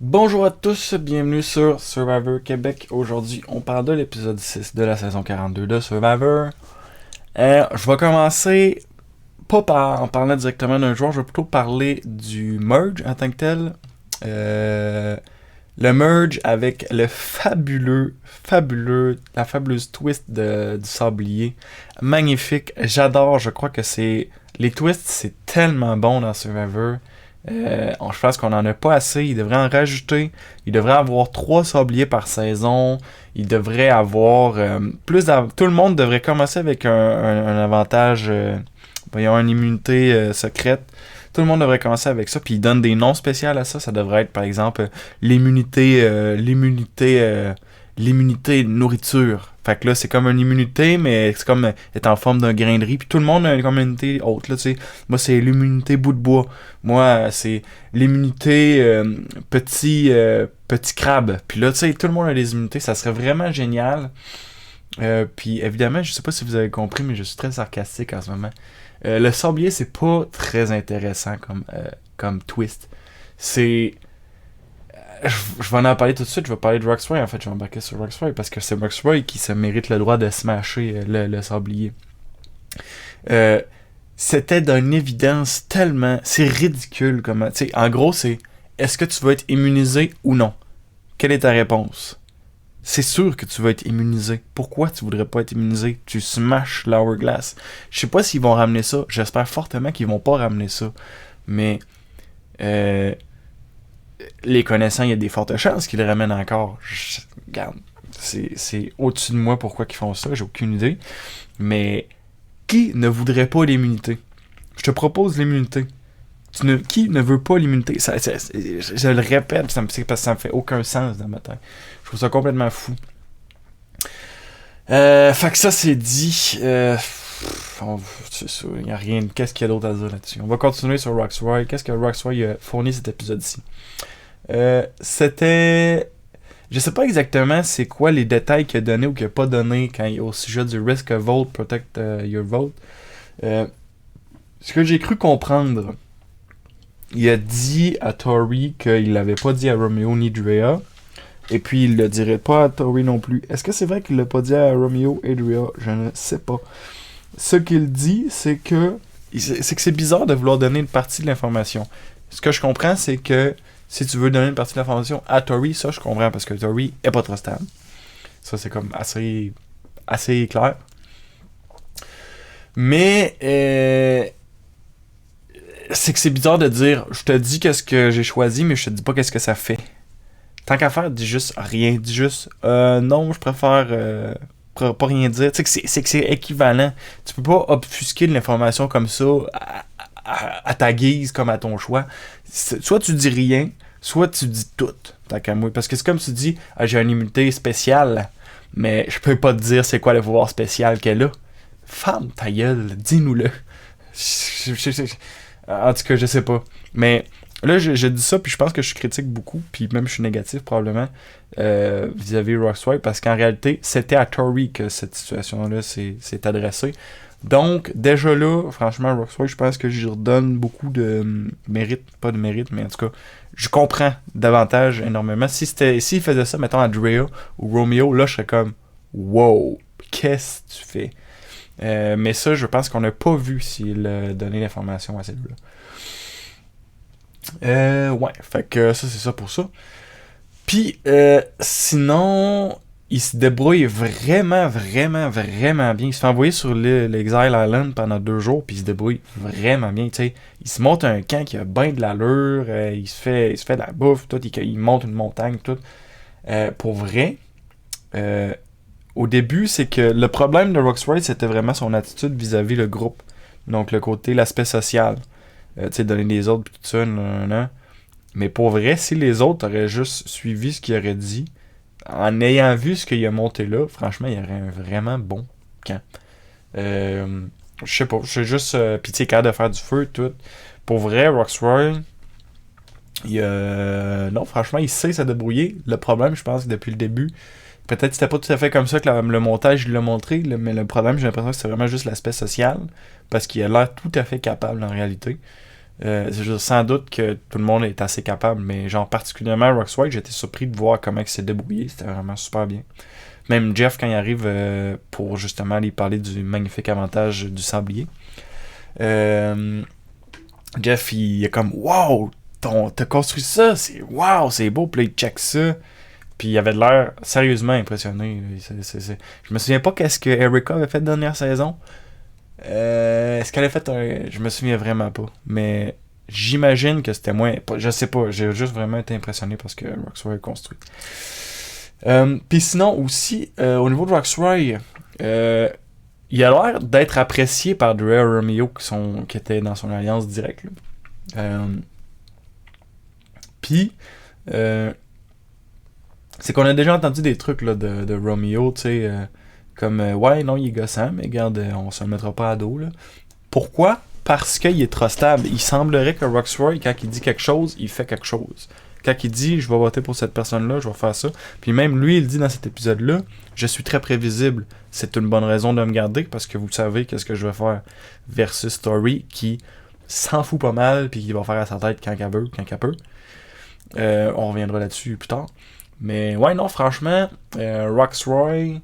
Bonjour à tous, bienvenue sur Survivor Québec. Aujourd'hui, on parle de l'épisode 6 de la saison 42 de Survivor. Je vais commencer pas en parlant directement d'un joueur, je vais plutôt parler du merge en tant que tel. Euh, le merge avec le la fabuleuse twist du sablier. Magnifique, j'adore, je crois que c'est... Les twists, c'est tellement bon dans Survivor. Je pense qu'on en a pas assez. Il devrait en rajouter. Il devrait avoir 3 sabliers par saison. Il devrait avoir tout le monde devrait commencer avec un avantage. Voyons, une immunité secrète. Tout le monde devrait commencer avec ça. Puis il donne des noms spéciaux à ça. Ça devrait être par exemple l'immunité nourriture. Fait que là, c'est comme une immunité, mais c'est comme être en forme d'un grain de riz. Puis tout le monde a comme une immunité haute, là, tu sais. Moi, c'est l'immunité bout de bois. Moi, c'est l'immunité petit crabe. Puis là, tu sais, tout le monde a des immunités. Ça serait vraiment génial. Puis évidemment, je sais pas si vous avez compris, mais je suis très sarcastique en ce moment. Le sablier, c'est pas très intéressant comme twist. C'est je vais en parler tout de suite, je vais parler de Roxroy, en fait, je vais embarquer sur Roxroy, parce que c'est Roxroy qui se mérite le droit de smasher le sablier. Euh, C'était d'une évidence tellement... C'est ridicule comment... Tu sais, en gros, c'est... Est-ce que tu vas être immunisé ou non? Quelle est ta réponse? C'est sûr que tu vas être immunisé. Pourquoi tu voudrais pas être immunisé? Tu smashes l'Hourglass. Je sais pas s'ils vont ramener ça. J'espère fortement qu'ils vont pas ramener ça. Mais... Euh, les connaissants, il y a des fortes chances qu'ils le ramènent encore. Regarde, c'est au-dessus de moi pourquoi ils font ça, j'ai aucune idée. Mais qui ne voudrait pas l'immunité? Je te propose l'immunité. Qui ne veut pas l'immunité? Je le répète, parce que ça me fait aucun sens dans ma tête. Je trouve ça complètement fou. Fait que ça, c'est dit. C'est ça, il n'y a rien. Qu'est-ce qu'il y a d'autre à dire là-dessus? On va continuer sur Roxroy. Qu'est-ce que Roxroy a fourni cet épisode-ci? C'était... Je sais pas exactement c'est quoi les détails qu'il a donné ou qu'il a pas donné quand il, au sujet du Risk a Vote, Protect Your Vote. Ce que j'ai cru comprendre, il a dit à Tori qu'il l'avait pas dit à Romeo ni Drea, et puis il le dirait pas à Tori non plus. Est-ce que c'est vrai qu'il l'a pas dit à Romeo et Drea? Je ne sais pas. Ce qu'il dit, c'est que c'est bizarre de vouloir donner une partie de l'information. Ce que je comprends, c'est que si tu veux donner une partie de l'information à Tori, ça je comprends parce que Tori est pas trop stable. Ça c'est comme assez clair. Mais c'est que c'est bizarre de dire je te dis qu'est-ce que j'ai choisi, mais je te dis pas qu'est-ce que ça fait. Tant qu'à faire, dis juste rien. Dis juste non, je préfère pas rien dire. Tu sais que c'est équivalent. Tu peux pas obfusquer de l'information comme ça à ta guise, comme à ton choix. Soit tu dis rien, soit tu dis tout, tant qu'à moi. Parce que c'est comme si tu dis j'ai une immunité spéciale, mais je peux pas te dire c'est quoi le pouvoir spécial qu'elle a. Femme ta gueule, dis-nous-le. En tout cas, je sais pas. Mais là, je dis ça, puis je pense que je critique beaucoup, puis même je suis négatif probablement vis-à-vis Roxroy, parce qu'en réalité, c'était à Tori que cette situation-là s'est adressée. Donc, déjà là, franchement, Roxroy, je pense que j'y redonne beaucoup de mérite, pas de mérite, mais en tout cas, je comprends davantage énormément. S'il faisait ça, mettons, à Drea ou Romeo, là, je serais comme, wow, qu'est-ce que tu fais? Mais ça, je pense qu'on n'a pas vu s'il a donné l'information à ces deux-là. Ouais, fait que ça, c'est ça pour ça. Puis, sinon, il se débrouille vraiment, vraiment, vraiment bien. Il se fait envoyer sur l'Exile Island pendant 2 jours, puis il se débrouille vraiment bien. Tu sais, il se monte un camp qui a bien de l'allure, il se fait de la bouffe, tout, il monte une montagne, tout. Pour vrai, au début, c'est que le problème de Roxroy, c'était vraiment son attitude vis-à-vis le groupe. Donc, l'aspect social. Tu sais, donner des ordres, puis tout ça, nan. Mais pour vrai, si les autres auraient juste suivi ce qu'il aurait dit, en ayant vu ce qu'il a monté là, franchement, il y aurait un vraiment bon camp. Je sais pas, je suis juste... Pis tu sais, capable de faire du feu, tout. Pour vrai, Roxroy, non, franchement, il sait se débrouiller. Le problème, je pense que depuis le début, peut-être que c'était pas tout à fait comme ça que le montage l'a montré, mais le problème, j'ai l'impression que c'est vraiment juste l'aspect social, parce qu'il a l'air tout à fait capable en réalité. Sans doute que tout le monde est assez capable, mais genre particulièrement Rox White, j'étais surpris de voir comment il s'est débrouillé. C'était vraiment super bien. Même Jeff, quand il arrive pour justement lui parler du magnifique avantage du sablier, Jeff, il est comme wow, t'as construit ça, c'est beau, puis là, il check ça. Puis il avait de l'air sérieusement impressionné. Je me souviens pas qu'est-ce que Erika avait fait dernière saison. Est-ce qu'elle a fait un... Je me souviens vraiment pas. Mais j'imagine que c'était moins... Je sais pas, j'ai juste vraiment été impressionné parce que Roxroy est construit. Puis sinon aussi, au niveau de Roxroy, il a l'air d'être apprécié par Drea et Romeo qui étaient dans son alliance directe. Puis, c'est qu'on a déjà entendu des trucs là, de Romeo, tu sais, comme ouais, non, il est gossant, mais regarde, on se le mettra pas à dos. Là. Pourquoi? Parce qu'il est trop stable. Il semblerait que Roxroy, quand il dit quelque chose, il fait quelque chose. Quand il dit je vais voter pour cette personne-là, je vais faire ça. Puis même lui, il dit dans cet épisode-là, je suis très prévisible. C'est une bonne raison de me garder parce que vous savez qu'est-ce que je vais faire. Versus Story qui s'en fout pas mal puis qui va faire à sa tête quand elle peut. On reviendra là-dessus plus tard. Mais ouais, non, franchement, Roxroy,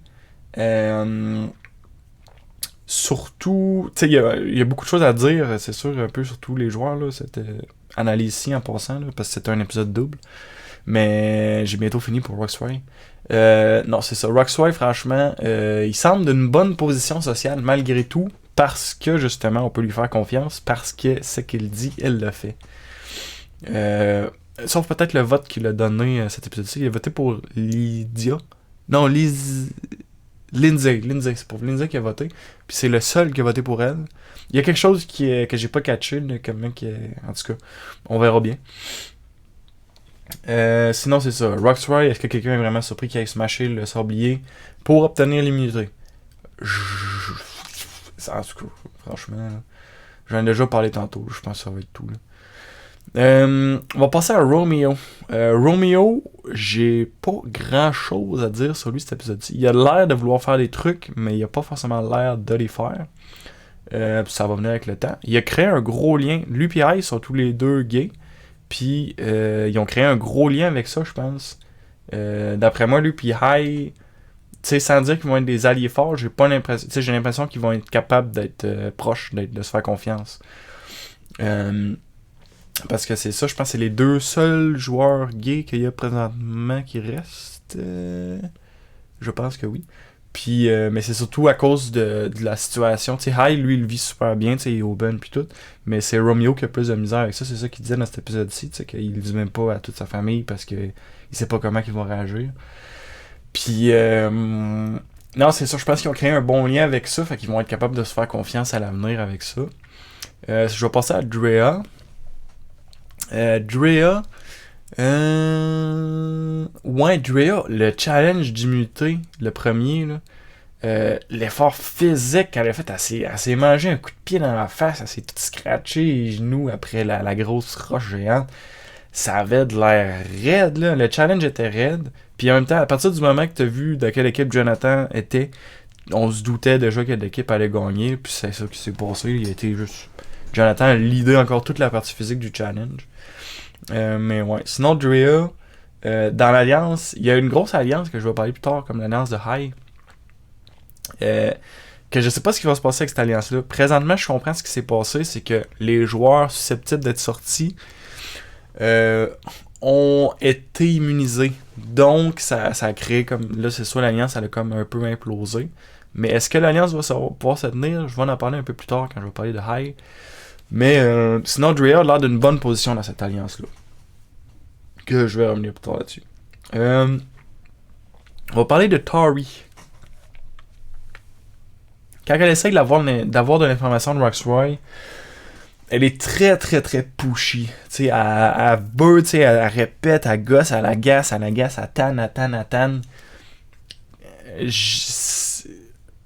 surtout, tu sais, il y a beaucoup de choses à dire, c'est sûr, un peu sur tous les joueurs, là, cette analyse-ci en passant, là, parce que c'était un épisode double. Mais j'ai bientôt fini pour Roxroy. Non, c'est ça. Roxroy, franchement, il semble d'une bonne position sociale malgré tout, parce que justement, on peut lui faire confiance, parce que ce qu'il dit, elle le fait. Sauf peut-être le vote qu'il a donné cet épisode-ci. Il a voté pour Lydia. Non, Lindsay. C'est pour Lindsay qui a voté. Puis c'est le seul qui a voté pour elle. Il y a quelque chose que j'ai pas catché. En tout cas, on verra bien. Sinon, c'est ça. Roxroy, est-ce que quelqu'un est vraiment surpris qu'il aille smasher le sablier pour obtenir l'immunité? En tout cas, franchement, là, j'en ai déjà parlé tantôt. Je pense que ça va être tout. Là. On va passer à Romeo. Romeo, j'ai pas grand chose à dire sur lui cet épisode-ci. Il a l'air de vouloir faire des trucs, mais il a pas forcément l'air de les faire. Ça va venir avec le temps. Il a créé un gros lien. Lui et I sont tous les deux gays. Puis ils ont créé un gros lien avec ça, je pense. D'après moi, lui et I, tu sais, sans dire qu'ils vont être des alliés forts, j'ai pas l'impression. Tu sais, j'ai l'impression qu'ils vont être capables d'être proches, de se faire confiance. Parce que c'est ça, je pense que c'est les deux seuls joueurs gays qu'il y a présentement qui restent. Je pense que oui. Puis, mais c'est surtout à cause de la situation. Tu sais, Hy, lui, il vit super bien, tu sais, il est open puis tout. Mais c'est Romeo qui a plus de misère avec ça. C'est ça qu'il disait dans cet épisode-ci, tu sais, qu'il le dit même pas à toute sa famille parce que il sait pas comment ils vont réagir. Puis, non, c'est ça, je pense qu'ils ont créé un bon lien avec ça. Fait qu'ils vont être capables de se faire confiance à l'avenir avec ça. Je vais passer à Drea. Drea, Drea, le challenge d'immunité, le premier, là, l'effort physique qu'elle a fait, elle s'est mangé un coup de pied dans la face, elle s'est tout scratché les genoux après la grosse roche géante. Ça avait de l'air raide, là. Le challenge était raide. Puis en même temps, à partir du moment que tu as vu de quelle équipe Jonathan était, on se doutait déjà quelle équipe allait gagner. Puis c'est ça qui s'est passé. Il a été juste... Jonathan a leadé encore toute la partie physique du challenge. Mais ouais. Sinon, Drea, dans l'alliance, il y a une grosse alliance que je vais parler plus tard, comme l'alliance de Hy. Que je sais pas ce qui va se passer avec cette alliance-là. Présentement, je comprends ce qui s'est passé, c'est que les joueurs susceptibles d'être sortis ont été immunisés. Donc, ça a créé comme... Là, c'est soit l'alliance, elle a comme un peu implosé. Mais est-ce que l'alliance va pouvoir se tenir? Je vais en parler un peu plus tard quand je vais parler de Hy. Mais sinon, Drea a l'air d'une bonne position dans cette alliance-là. Que je vais revenir plus tard là-dessus. On va parler de Tori. Quand elle essaye d'avoir de l'information de Roxroy, elle est très très très pushy. Tu sais, elle veut, tu sais, elle répète, elle gosse, elle agace, elle tanne.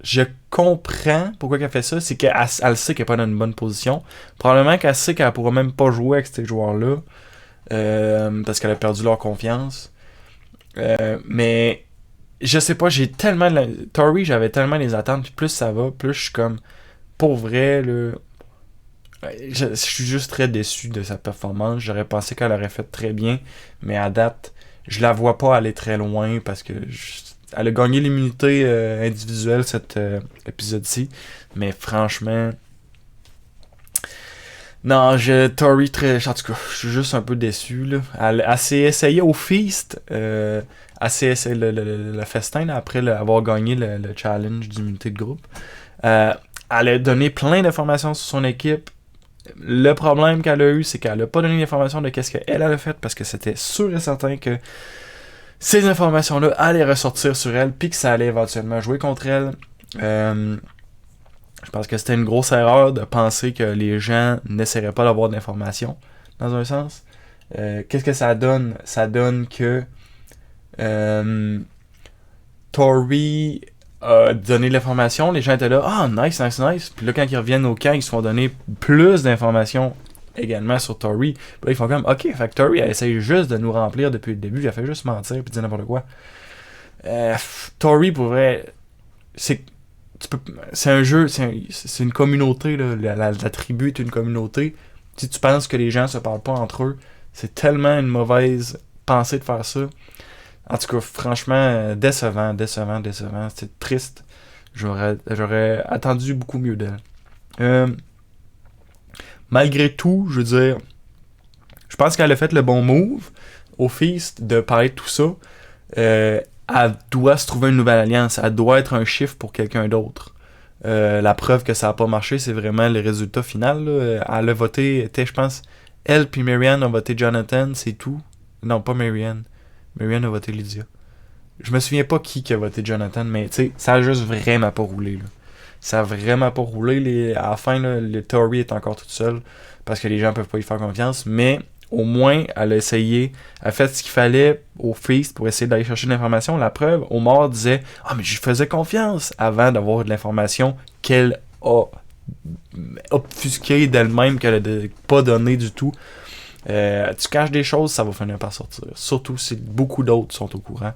Je comprends pourquoi elle fait ça, c'est qu'elle sait qu'elle n'est pas dans une bonne position. Probablement qu'elle sait qu'elle ne pourra même pas jouer avec ces joueurs-là. Parce qu'elle a perdu leur confiance. Mais je sais pas, Tori, j'avais tellement les attentes, puis plus ça va, plus je suis comme, pour vrai, là, je suis juste très déçu de sa performance. J'aurais pensé qu'elle aurait fait très bien, mais à date, je la vois pas aller très loin parce que elle a gagné l'immunité individuelle cet épisode-ci, mais franchement, non, Tori très, en tout cas, je suis juste un peu déçu là. Elle s'est essayée au Feast, elle s'est essayée le festin là, après avoir gagné le challenge d'immunité de groupe. Euh, Elle a donné plein d'informations sur son équipe. Le problème qu'elle a eu, c'est qu'elle a pas donné d'informations de qu'est-ce qu'elle a fait parce que c'était sûr et certain que ces informations-là allaient ressortir sur elle puis que ça allait éventuellement jouer contre elle. Je pense que c'était une grosse erreur de penser que les gens n'essaieraient pas d'avoir de l'information, dans un sens. Qu'est-ce que ça donne? Ça donne que Tori a donné de l'information, les gens étaient là, ah, nice, nice, nice. Puis là, quand ils reviennent au camp, ils se font donner plus d'informations également sur Tori. Puis là, ils font comme, ok, fait que Tori, elle essaye juste de nous remplir depuis le début, elle fait juste mentir puis dire n'importe quoi. Tori, pour vrai, c'est un jeu, c'est une communauté, là. La tribu est une communauté. Si tu penses que les gens se parlent pas entre eux, c'est tellement une mauvaise pensée de faire ça. En tout cas, franchement, décevant. C'est triste. J'aurais attendu beaucoup mieux d'elle. Malgré tout, je veux dire, je pense qu'elle a fait le bon move au Feast de parler de tout ça. Elle doit se trouver une nouvelle alliance. Elle doit être un chiffre pour quelqu'un d'autre. La preuve que ça n'a pas marché, c'est vraiment le résultat final. Là. Elle a voté, je pense, elle puis Marianne ont voté Jonathan, c'est tout. Non, pas Marianne. Marianne a voté Lydia. Je me souviens pas qui a voté Jonathan, mais tu sais, ça a juste vraiment pas roulé. Là. Ça a vraiment pas roulé. À la fin, là, le Tori est encore toute seule parce que les gens peuvent pas y faire confiance, mais au moins, elle a essayé, elle a fait ce qu'il fallait au Feast pour essayer d'aller chercher de l'information. La preuve, Omar disait « Ah, mais je faisais confiance » avant d'avoir de l'information qu'elle a obfusquée d'elle-même, qu'elle a pas donnée du tout. Tu caches des choses, ça va finir par sortir. Surtout si beaucoup d'autres sont au courant.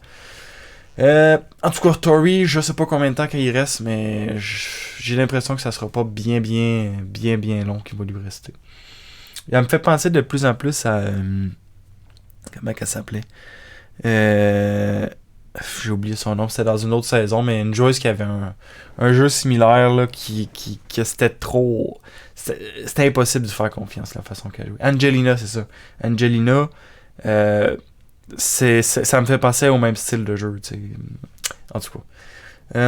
En tout cas, Tori, je sais pas combien de temps qu'il reste, mais j'ai l'impression que ça sera pas bien long qu'il va lui rester. Elle me fait penser de plus en plus à... comment qu'elle s'appelait? J'ai oublié son nom, c'était dans une autre saison, mais une joueuse qui avait un jeu similaire, là, qui c'était trop... C'était impossible de faire confiance, la façon qu'elle jouait. Angelina, c'est ça. Angelina, ça me fait penser au même style de jeu, tu sais. En tout cas.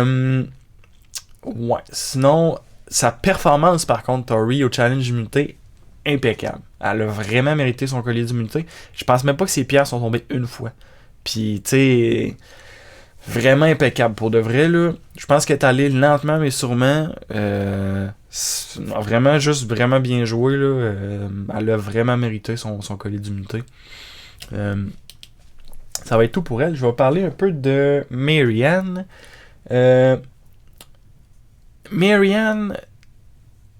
Ouais. Sinon, sa performance, par contre, Tori, au challenge d'immunité, impeccable. Elle a vraiment mérité son collier d'immunité. Je pense même pas que ses pierres sont tombées une fois. Puis, tu sais, vraiment impeccable. Pour de vrai, là, je pense qu'elle est allée lentement, mais sûrement. Vraiment bien joué, là. Elle a vraiment mérité son collier d'immunité. Ça va être tout pour elle. Je vais parler un peu de Marianne. Marianne,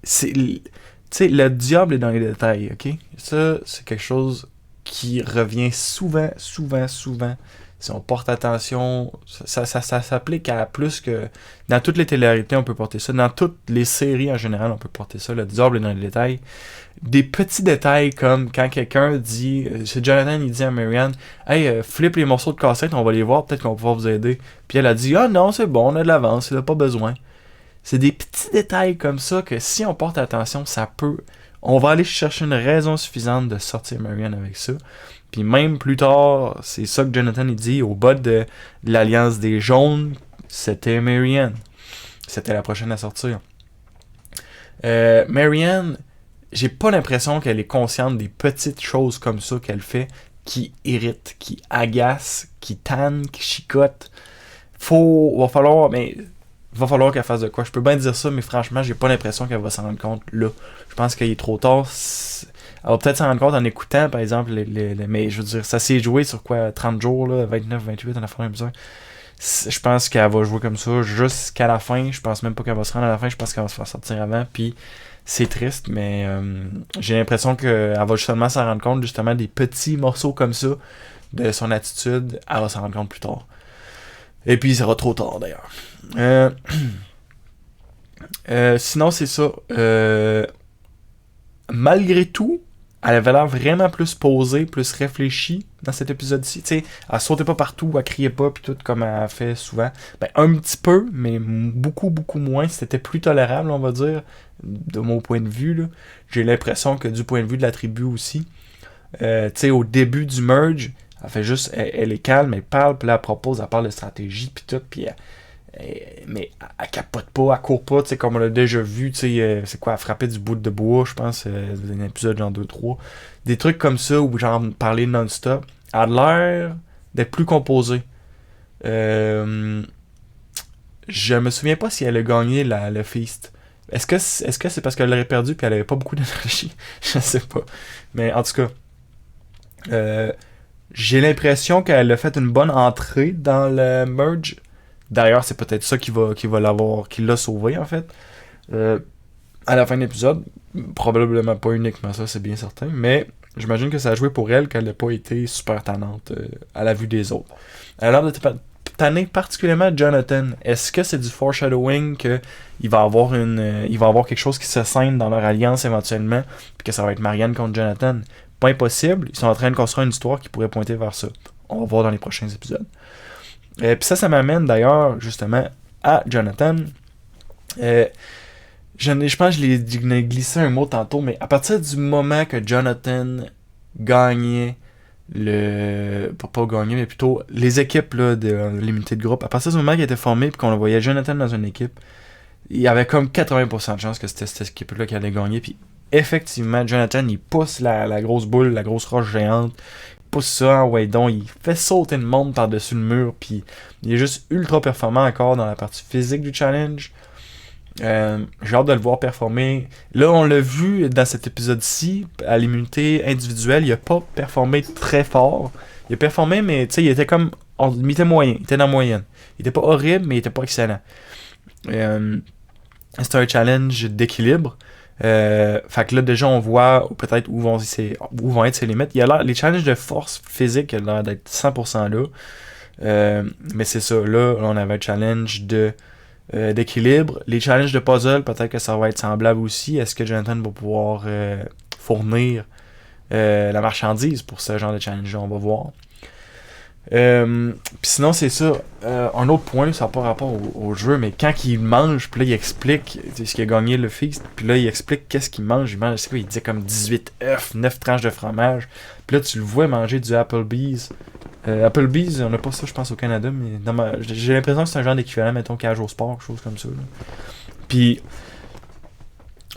c'est... Tu sais, le diable est dans les détails, ok? Ça, c'est quelque chose qui revient souvent. Si on porte attention, ça s'applique à plus que... Dans toutes les télé-réalités, on peut porter ça. Dans toutes les séries, en général, on peut porter ça. Le diable est dans les détails. Des petits détails comme quand quelqu'un dit... C'est Jonathan, il dit à Marianne, « Hey, flippe les morceaux de cassette, on va les voir, peut-être qu'on va pouvoir vous aider. » Puis elle a dit, « Ah non, c'est bon, on a de l'avance, il n'a pas besoin. » C'est des petits détails comme ça que si on porte attention, ça peut... On va aller chercher une raison suffisante de sortir Marianne avec ça. Puis même plus tard, c'est ça que Jonathan il dit, au bas de l'Alliance des Jaunes, c'était Marianne. C'était la prochaine à sortir. Marianne, j'ai pas l'impression qu'elle est consciente des petites choses comme ça qu'elle fait, qui irritent, qui agacent, qui tannent, qui chicotent. Va falloir qu'elle fasse de quoi. Je peux bien dire ça, mais franchement, j'ai pas l'impression qu'elle va s'en rendre compte là. Je pense qu'il est trop tard. Elle va peut-être s'en rendre compte en écoutant, par exemple, mais je veux dire, ça s'est joué sur quoi, 30 jours, là, 29, 28, on a fait un besoin. Je pense qu'elle va jouer comme ça jusqu'à la fin. Je pense même pas qu'elle va se rendre à la fin. Je pense qu'elle va se faire sortir avant. Puis c'est triste, mais j'ai l'impression qu'elle va seulement s'en rendre compte, justement, des petits morceaux comme ça de son attitude. Elle va s'en rendre compte plus tard. Et puis, ça sera trop tard, d'ailleurs. Sinon, c'est ça. malgré tout, elle avait l'air vraiment plus posée, plus réfléchie dans cet épisode-ci. Tu sais, elle sautait pas partout, elle criait pas, puis tout comme elle fait souvent. Ben, un petit peu, mais beaucoup, beaucoup moins. C'était plus tolérable, on va dire, de mon point de vue. Là. J'ai l'impression que du point de vue de la tribu aussi, tu sais, au début du merge, elle fait juste, elle est calme, elle parle, puis là, elle parle de stratégie, puis tout, puis mais elle capote pas, elle court pas, tu sais, comme on l'a déjà vu, tu sais, c'est quoi, elle frappait du bout de bois, je pense, dans un épisode genre 2-3. Des trucs comme ça, où genre parler non-stop, elle a l'air d'être plus composée. Je me souviens pas si elle a gagné le feast. Est-ce que c'est parce qu'elle l'aurait perdu puis elle avait pas beaucoup d'énergie? Je sais pas. Mais en tout cas, j'ai l'impression qu'elle a fait une bonne entrée dans le merge. D'ailleurs, c'est peut-être ça qui l'a sauvé en fait. À la fin de l'épisode, probablement pas uniquement ça, c'est bien certain, mais j'imagine que ça a joué pour elle qu'elle n'a pas été super tannante à la vue des autres. Elle a l'air de tanner particulièrement Jonathan. Est-ce que c'est du foreshadowing que il va avoir quelque chose qui se scène dans leur alliance éventuellement, puis que ça va être Marianne contre Jonathan? Pas impossible, ils sont en train de construire une histoire qui pourrait pointer vers ça. On va voir dans les prochains épisodes. Puis ça m'amène d'ailleurs justement à Jonathan. Je pense que je l'ai glissé un mot tantôt, mais à partir du moment que Jonathan gagnait pas gagner, mais plutôt les équipes là, de l'unité de groupe, à partir du moment qu'il était formé et qu'on voyait Jonathan dans une équipe, il y avait comme 80% de chances que c'était cette équipe-là qui allait gagner. Puis effectivement, Jonathan, il pousse la grosse boule, la grosse roche géante. Il pousse ça, ouais, donc il fait sauter le monde par-dessus le mur. Puis il est juste ultra performant encore dans la partie physique du challenge. J'ai hâte de le voir performer. Là, on l'a vu dans cet épisode-ci, à l'immunité individuelle, il a pas performé très fort. Il a performé, mais tu sais, il était comme. Il était moyen, il était dans la moyenne. Il était pas horrible, mais il était pas excellent. C'est un challenge d'équilibre. Fait que là, déjà, on voit peut-être où vont être ses limites. Les challenges de force physique, il a l'air d'être 100% là. Mais c'est ça, là, on avait un challenge d'équilibre. Les challenges de puzzle, peut-être que ça va être semblable aussi. Est-ce que Jonathan va pouvoir fournir la marchandise pour ce genre de challenge-là? On va voir. Puis sinon, c'est ça. Un autre point, ça n'a pas rapport au jeu, mais quand il mange, puis là, il explique ce qu'il a gagné le feast, puis là, il explique qu'est-ce qu'il mange. C'est quoi, il dit comme 18 œufs, 9 tranches de fromage. Puis là, tu le vois manger du Applebee's. Applebee's, on n'a pas ça, je pense, au Canada, mais j'ai l'impression que c'est un genre d'équivalent, mettons, Cage au sport, quelque chose comme ça. Là. Puis,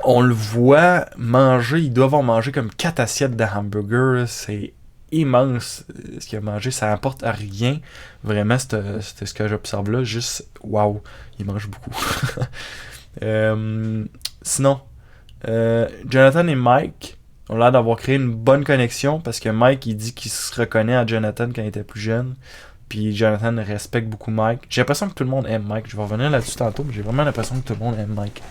on le voit manger, il doit avoir mangé comme 4 assiettes de hamburger, là. C'est immense ce qu'il a mangé, ça apporte à rien. Vraiment, c'était ce que j'observe là, juste, waouh, il mange beaucoup. Sinon, Jonathan et Mike ont l'air d'avoir créé une bonne connexion parce que Mike, il dit qu'il se reconnaît à Jonathan quand il était plus jeune. Puis Jonathan respecte beaucoup Mike. J'ai l'impression que tout le monde aime Mike. Je vais revenir là-dessus tantôt, mais j'ai vraiment l'impression que tout le monde aime Mike.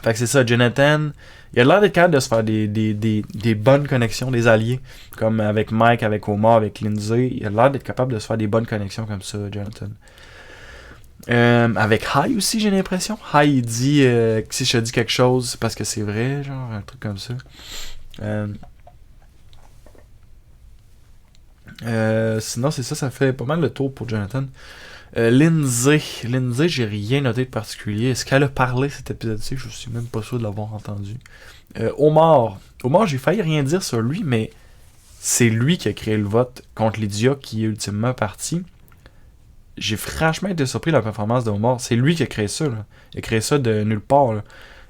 Fait que c'est ça, Jonathan, il a l'air d'être capable de se faire des bonnes connexions, des alliés. Comme avec Mike, avec Omar, avec Lindsay. Il a l'air d'être capable de se faire des bonnes connexions comme ça, Jonathan. Avec Hai aussi, j'ai l'impression. Hai, il dit que si je te dis quelque chose, c'est parce que c'est vrai, genre, un truc comme ça. Sinon, c'est ça fait pas mal le tour pour Jonathan. Lindsay, j'ai rien noté de particulier. Est-ce qu'elle a parlé cet épisode-ci? Je suis même pas sûr de l'avoir entendu. Omar, j'ai failli rien dire sur lui, mais c'est lui qui a créé le vote contre Lydia qui est ultimement parti. J'ai franchement été surpris de la performance d'Omar. C'est lui qui a créé ça. Là. Il a créé ça de nulle part. Là.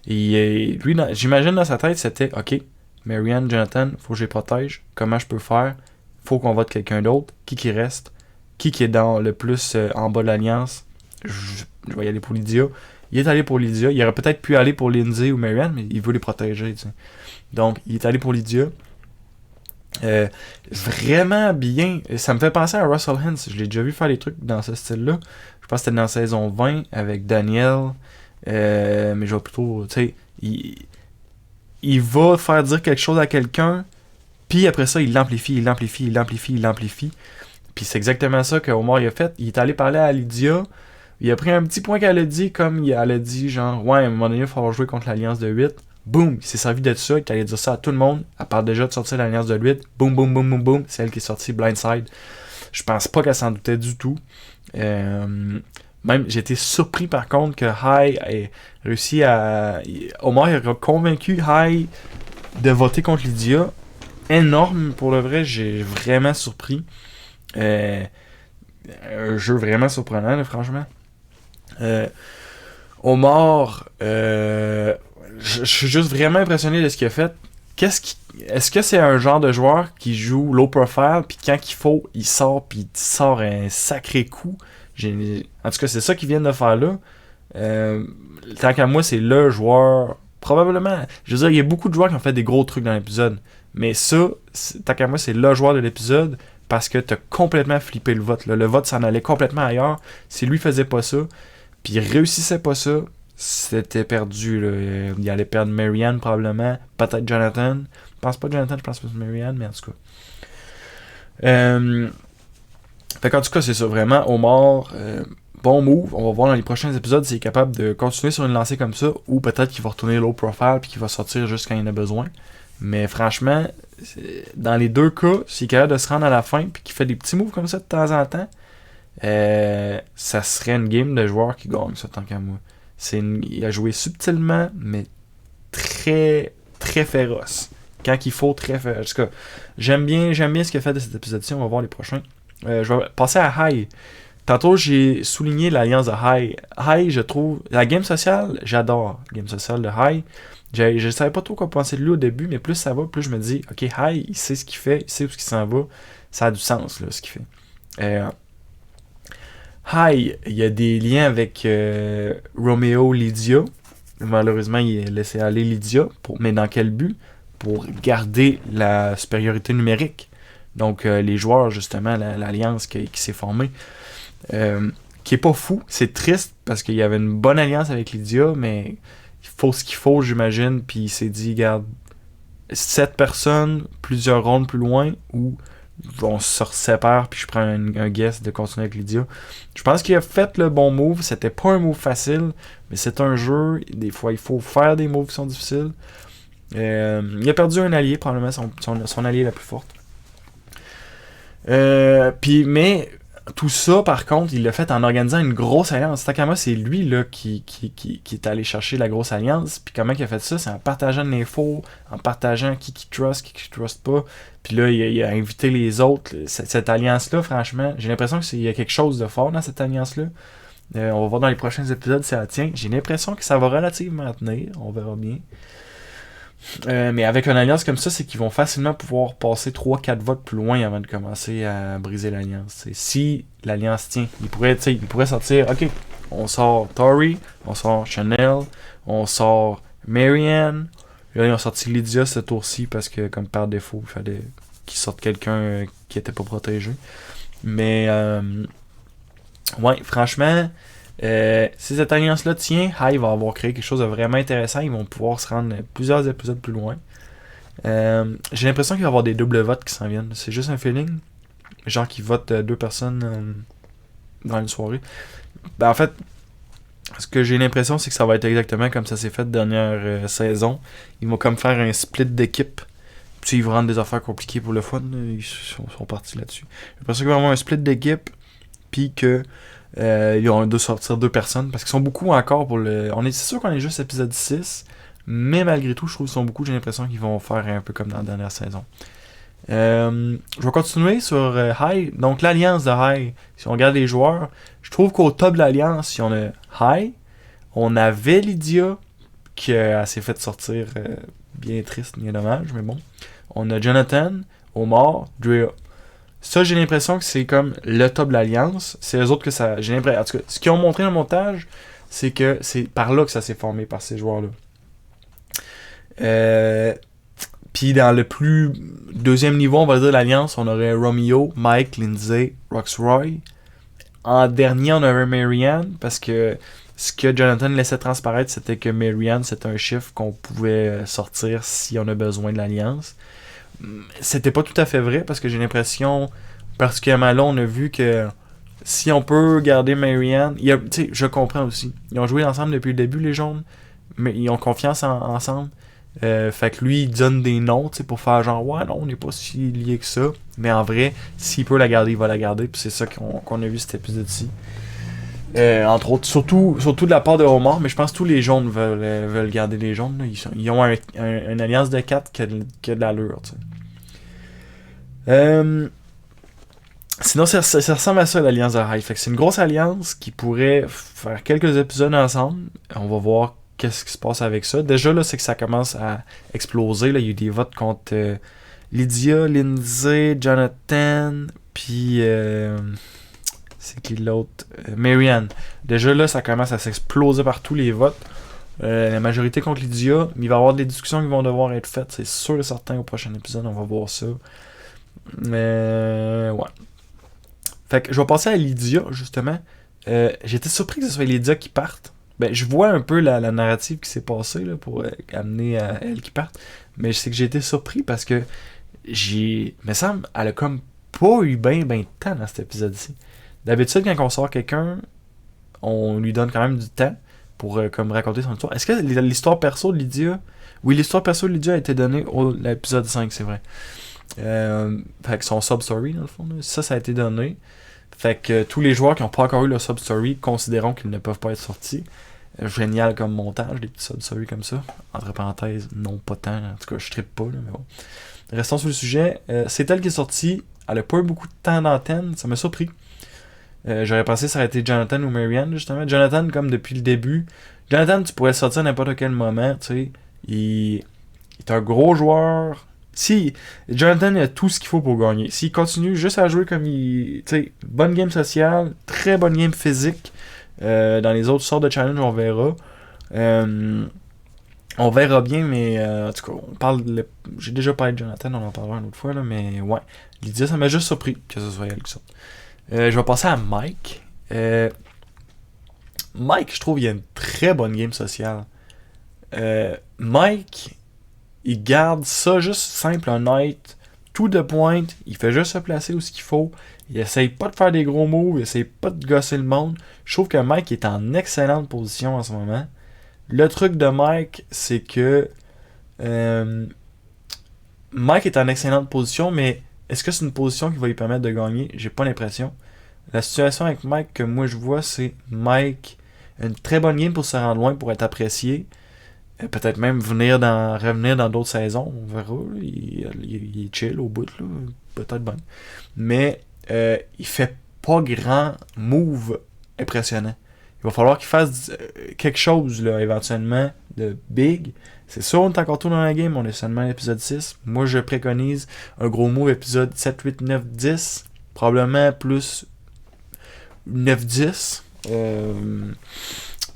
Et lui, j'imagine dans sa tête, c'était OK, Marianne, Jonathan, faut que je les protège. Comment je peux faire? Faut qu'on vote quelqu'un d'autre. Qui reste? Qui est dans le plus en bas de l'alliance? Je vais y aller pour Lydia. Il est allé pour Lydia. Il aurait peut-être pu aller pour Lindsay ou Marianne, mais il veut les protéger. T'sais. Donc, il est allé pour Lydia. Vraiment bien. Ça me fait penser à Russell Hantz. Je l'ai déjà vu faire des trucs dans ce style-là. Je pense que c'était dans la saison 20 avec Daniel. Mais je vais plutôt... Tu sais, il va faire dire quelque chose à quelqu'un, puis après ça, il l'amplifie. Puis c'est exactement ça que Omar il a fait. Il est allé parler à Lydia. Il a pris un petit point qu'elle a dit, comme elle a dit, genre, ouais, à un moment donné, il va falloir jouer contre l'Alliance de 8. boum, il s'est servi de ça, il allait dire ça à tout le monde. Elle parle déjà de sortir l'Alliance de l'huile. Boum, boum, boum, boum, boum. C'est elle qui est sortie Blindside. Je pense pas qu'elle s'en doutait du tout. Même, j'ai été surpris par contre que Hai ait réussi à... Omar a convaincu Hai de voter contre Lydia. Énorme, pour le vrai, j'ai vraiment surpris. Un jeu vraiment surprenant, là, franchement. Omar, je suis juste vraiment impressionné de ce qu'il a fait. Est-ce que c'est un genre de joueur qui joue low profile, puis quand il faut, il sort, puis il sort un sacré coup? En tout cas, c'est ça qu'ils viennent de faire là. Tant qu'à moi, c'est le joueur. Probablement. Je veux dire, il y a beaucoup de joueurs qui ont fait des gros trucs dans l'épisode. Mais ça, tant qu'à moi, c'est le joueur de l'épisode parce que t'as complètement flippé le vote. Là. Le vote s'en allait complètement ailleurs. Si lui faisait pas ça, puis il réussissait pas ça, c'était perdu. Là. Il allait perdre Marianne probablement. Peut-être Jonathan. Je pense pas Jonathan, je pense que c'est Marianne, mais en tout cas. Fait qu'en tout cas, c'est ça. Vraiment, Omar, bon move. On va voir dans les prochains épisodes s'il est capable de continuer sur une lancée comme ça ou peut-être qu'il va retourner low profile puis qu'il va sortir juste quand il en a besoin. Mais franchement, dans les deux cas, s'il est capable de se rendre à la fin puis qu'il fait des petits moves comme ça de temps en temps, ça serait une game de joueurs qui gagne ça tant qu'à moi. Il a joué subtilement, mais très, très féroce. Quand il faut, très féroce. En tout cas, j'aime bien ce qu'il a fait de cet épisode-ci. On va voir les prochains. Je vais passer à Hai. Tantôt, j'ai souligné l'alliance de Hai. Hai, je trouve... La game sociale, j'adore la game sociale de Hai. Je savais pas trop quoi penser de lui au début, mais plus ça va, plus je me dis, ok, Hai, il sait ce qu'il fait, il sait où il s'en va. Ça a du sens, là, ce qu'il fait. Hai, il y a des liens avec Romeo, Lydia. Malheureusement, il a laissé aller Lydia, mais dans quel but? Pour garder la supériorité numérique. Donc, les joueurs, justement, l'alliance qui s'est formée, qui est pas fou. C'est triste parce qu'il y avait une bonne alliance avec Lydia, mais il faut ce qu'il faut, j'imagine. Puis il s'est dit, regarde, 7 personnes, plusieurs rondes plus loin, ou on se sépare, puis je prends un guess de continuer avec Lydia. Je pense qu'il a fait le bon move. C'était pas un move facile, mais c'est un jeu. Des fois, il faut faire des moves qui sont difficiles. Il a perdu un allié, probablement son allié la plus forte. Mais tout ça, par contre, il l'a fait en organisant une grosse alliance. Takama, c'est lui là, qui est allé chercher la grosse alliance. Puis comment il a fait ça? C'est en partageant de l'info, en partageant qui trust pas. Puis là, il a invité les autres. Cette alliance-là, franchement, j'ai l'impression qu'il y a quelque chose de fort dans cette alliance-là. On va voir dans les prochains épisodes si ça tient. J'ai l'impression que ça va relativement tenir. On verra bien. Mais avec une alliance comme ça, c'est qu'ils vont facilement pouvoir passer 3-4 votes plus loin avant de commencer à briser l'alliance. Si l'alliance tient, ils pourraient sortir, ok, on sort Tori, on sort Chanel, on sort Marianne. Là, ils ont sorti Lydia ce tour-ci parce que, comme par défaut, il fallait qu'ils sortent quelqu'un qui était pas protégé. Mais, ouais, franchement... si cette alliance-là tient, Hai va avoir créé quelque chose de vraiment intéressant. Ils vont pouvoir se rendre plusieurs épisodes plus loin. J'ai l'impression qu'il va y avoir des doubles votes qui s'en viennent. C'est juste un feeling. Genre qu'ils votent 2 personnes dans une soirée. Ben, en fait, ce que j'ai l'impression, c'est que ça va être exactement comme ça s'est fait dernière saison. Ils vont comme faire un split d'équipe. Puis ils vont rendre des affaires compliquées pour le fun. Ils sont partis là-dessus. J'ai l'impression qu'il va y avoir un split d'équipe. Puis que ils ont dû sortir 2 personnes parce qu'ils sont beaucoup encore pour le. C'est sûr qu'on est juste épisode 6, mais malgré tout, je trouve qu'ils sont beaucoup. J'ai l'impression qu'ils vont faire un peu comme dans la dernière saison. Je vais continuer sur Hai. Donc, l'alliance de Hai, si on regarde les joueurs, je trouve qu'au top de l'alliance, on a Hai, on avait Lydia, qui s'est fait sortir bien triste, bien dommage, mais bon. On a Jonathan, Omar, Drea. Ça, j'ai l'impression que c'est comme le top de l'alliance. C'est eux autres que ça... J'ai l'impression... En tout cas, ce qu'ils ont montré dans le montage, c'est que c'est par là que ça s'est formé, par ces joueurs-là. Puis dans le plus... deuxième niveau, on va dire, l'alliance, on aurait Romeo, Mike, Lindsay, Roxroy. En dernier, on aurait Marianne, parce que ce que Jonathan laissait transparaître, c'était que Marianne, c'était un chiffre qu'on pouvait sortir si on a besoin de l'alliance. C'était pas tout à fait vrai parce que j'ai l'impression, particulièrement là, on a vu que si on peut garder Marianne, je comprends aussi. Ils ont joué ensemble depuis le début, les jaunes, mais ils ont confiance ensemble. Fait que lui, il donne des noms, tu sais, pour faire genre, ouais, non, on n'est pas si lié que ça. Mais en vrai, s'il peut la garder, il va la garder. Puis c'est ça qu'on a vu cet épisode-ci. Entre autres, surtout de la part de Omar, mais je pense que tous les jaunes veulent garder les jaunes. Là. Ils ont une alliance de 4 qui a de l'allure, tu sais. Sinon, ça ressemble à ça, l'alliance de Hive. Fait que c'est une grosse alliance qui pourrait faire quelques épisodes ensemble. On va voir qu'est-ce qui se passe avec ça. Déjà, là, c'est que ça commence à exploser. Là. Il y a eu des votes contre Lydia, Lindsay, Jonathan, puis... c'est qui l'autre? Marianne. Déjà, là, ça commence à s'exploser par tous les votes. La majorité contre Lydia, mais il va y avoir des discussions qui vont devoir être faites. C'est sûr et certain au prochain épisode, on va voir ça. Mais... ouais. Fait que je vais passer à Lydia, justement. J'étais surpris que ce soit Lydia qui parte. Ben, je vois un peu la narrative qui s'est passée là, pour amener à elle qui parte. Mais c'est que j'ai été surpris parce que me semble, elle a comme pas eu ben de temps dans cet épisode-ci. D'habitude, quand on sort quelqu'un, on lui donne quand même du temps pour comme raconter son histoire. Est-ce que l'histoire perso de Lydia... Oui, l'histoire perso de Lydia a été donnée au l'épisode 5, c'est vrai. Fait que son sub-story, dans le fond, là, ça a été donné. Fait que tous les joueurs qui n'ont pas encore eu le sub-story considérons qu'ils ne peuvent pas être sortis. Génial comme montage, des petits sub-stories comme ça. Entre parenthèses, non pas tant. En tout cas, je trippe pas, là, mais bon. Restons sur le sujet. C'est elle qui est sortie. Elle a pas eu beaucoup de temps d'antenne. Ça m'a surpris. J'aurais pensé que ça aurait été Jonathan ou Marianne, justement. Jonathan, comme depuis le début. Jonathan, tu pourrais sortir à n'importe quel moment, tu sais. Il est un gros joueur. Si Jonathan a tout ce qu'il faut pour gagner. S'il continue juste à jouer comme il... Tu sais, bonne game sociale, très bonne game physique. Dans les autres sortes de challenge, on verra. On verra bien, mais en tout cas, j'ai déjà parlé de Jonathan, on en parlera une autre fois, là, mais ouais. Lydia, ça m'a juste surpris que ce soit elle qui sorte. Je vais passer à Mike. Mike, je trouve, il a une très bonne game sociale. Mike, il garde ça juste simple, honnête, tout de pointe, il fait juste se placer où ce qu'il faut, il essaye pas de faire des gros moves, il essaye pas de gosser le monde. Je trouve que Mike est en excellente position en ce moment. Le truc de Mike, c'est que Mike est en excellente position, mais est-ce que c'est une position qui va lui permettre de gagner? J'ai pas l'impression. La situation avec Mike que moi je vois, c'est Mike a une très bonne game pour se rendre loin, pour être apprécié. Peut-être même revenir dans d'autres saisons, on verra. Il est chill au bout, là. Peut-être bon. Mais il fait pas grand move impressionnant. Il va falloir qu'il fasse quelque chose là, éventuellement de big. C'est sûr, on est encore tout dans la game, on est seulement à l'épisode 6. Moi, je préconise un gros move épisode 7, 8, 9, 10. Probablement plus 9, 10.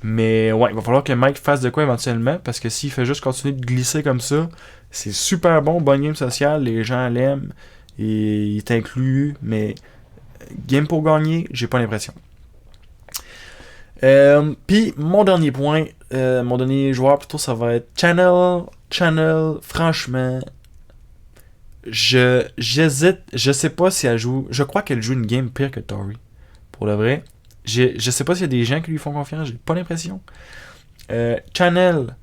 Mais ouais, il va falloir que Mike fasse de quoi éventuellement, parce que s'il fait juste continuer de glisser comme ça, c'est super bon, bonne game sociale, les gens l'aiment, et il est inclus, mais game pour gagner, j'ai pas l'impression. Puis mon dernier point, mon dernier joueur plutôt, ça va être Channel. Channel, franchement, j'hésite, je sais pas si elle joue, je crois qu'elle joue une game pire que Tori, pour le vrai. Je sais pas s'il y a des gens qui lui font confiance, j'ai pas l'impression. Channel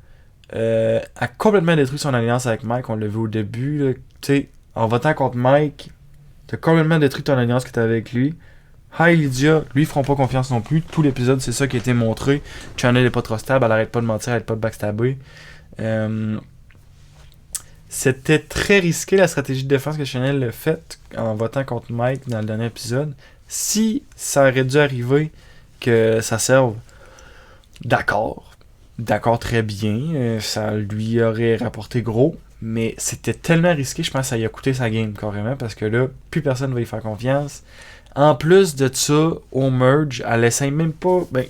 a complètement détruit son alliance avec Mike, on l'a vu au début. Tu sais, en votant contre Mike, t'as complètement détruit ton alliance que t'avais avec lui. Hi Lydia, lui ils feront pas confiance non plus. Tout l'épisode, c'est ça qui a été montré. Channel est pas trop stable, elle arrête pas de mentir, elle arrête pas de backstabber. C'était très risqué la stratégie de défense que Channel a faite en votant contre Mike dans le dernier épisode. Si ça aurait dû arriver que ça serve, d'accord très bien, ça lui aurait rapporté gros, mais c'était tellement risqué, je pense que ça y a coûté sa game carrément, parce que là, plus personne va y faire confiance. En plus de ça, au merge, elle essaye même pas, ben,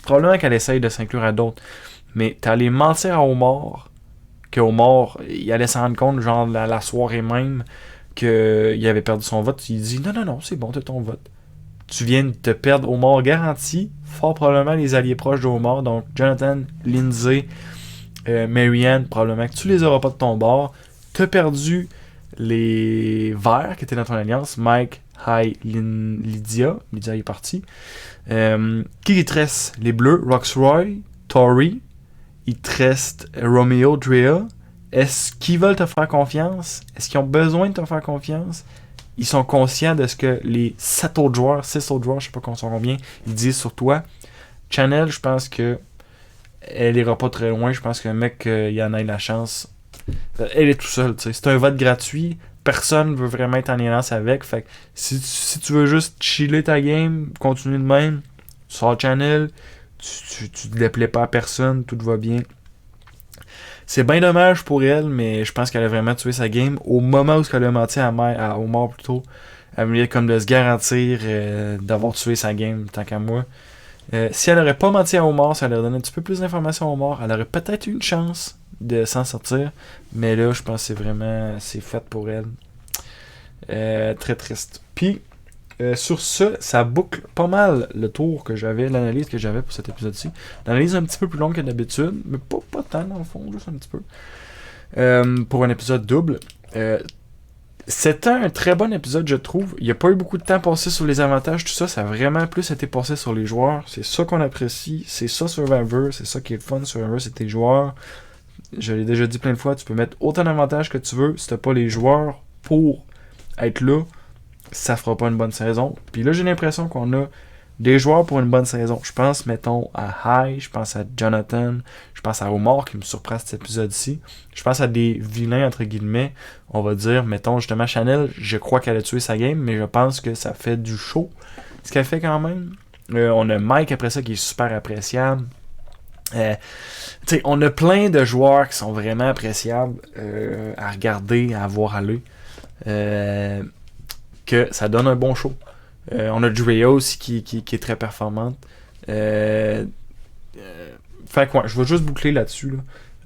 probablement qu'elle essaye de s'inclure à d'autres, mais t'es allé mentir à Omar, que Omar, il allait s'en rendre compte, genre la soirée même, qu'il avait perdu son vote, il dit non, c'est bon, t'as ton vote. Tu viens de te perdre Omar garanti, fort probablement les alliés proches d'Omar, donc Jonathan, Lindsay, Marianne, probablement que tu les auras pas de ton bord. T'as perdu les verts qui étaient dans ton alliance, Mike, Hi, Lydia est partie. Qui te reste? Les bleus, Roxroy, Tori, il te reste Romeo, Drea, Est-ce qu'ils veulent te faire confiance? Est-ce qu'ils ont besoin de te faire confiance? Ils sont conscients de ce que les 7 autres joueurs, 6 autres joueurs, je sais pas combien, ils disent sur toi. Channel, je pense que elle ira pas très loin. Je pense qu'un mec, il en a la chance. Elle est tout seule, tu sais. C'est un vote gratuit. Personne veut vraiment être en alliance avec. Fait que si tu veux juste chiller ta game, continuer de même, tu sors Channel, tu te déplais pas à personne, tout va bien. C'est bien dommage pour elle, mais je pense qu'elle a vraiment tué sa game. Au moment où elle a menti à Omar plutôt, elle voulait comme de se garantir d'avoir tué sa game, tant qu'à moi. Si elle aurait pas menti à Omar, ça elle aurait donné un petit peu plus d'informations à Omar, elle aurait peut-être eu une chance de s'en sortir. Mais là, je pense que c'est fait pour elle. Très triste. Puis, sur ça boucle pas mal le tour que j'avais, l'analyse que j'avais pour cet épisode-ci. L'analyse un petit peu plus longue que d'habitude, mais pas tant dans le fond, juste un petit peu. Pour un épisode double. C'était un très bon épisode, je trouve. Il n'y a pas eu beaucoup de temps passé sur les avantages, tout ça. Ça a vraiment plus été passé sur les joueurs. C'est ça qu'on apprécie. C'est ça Survivor. C'est ça qui est le fun. Survivor, c'est tes joueurs. Je l'ai déjà dit plein de fois. Tu peux mettre autant d'avantages que tu veux. Si tu n'as pas les joueurs pour être là, ça fera pas une bonne saison. Puis là, j'ai l'impression qu'on a des joueurs pour une bonne saison. Je pense, mettons, à High, je pense à Jonathan, je pense à Omar qui me surprend cet épisode-ci. Je pense à des vilains, entre guillemets. On va dire, mettons, justement, Chanel, je crois qu'elle a tué sa game, mais je pense que ça fait du show. Ce qu'elle fait quand même. On a Mike après ça qui est super appréciable. On a plein de joueurs qui sont vraiment appréciables à regarder, à voir aller. Que ça donne un bon show. On a Drea aussi qui est très performante. Fait que ouais, je vais juste boucler là-dessus.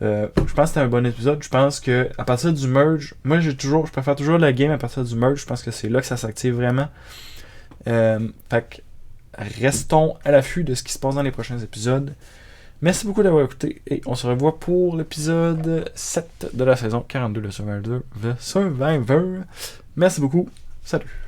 Je pense que c'était un bon épisode. Je pense que à partir du merge, moi je préfère toujours la game à partir du merge. Je pense que c'est là que ça s'active vraiment. Fait que restons à l'affût de ce qui se passe dans les prochains épisodes. Merci beaucoup d'avoir écouté et on se revoit pour l'épisode 7 de la saison 42 de Survivor. Merci beaucoup. Salut.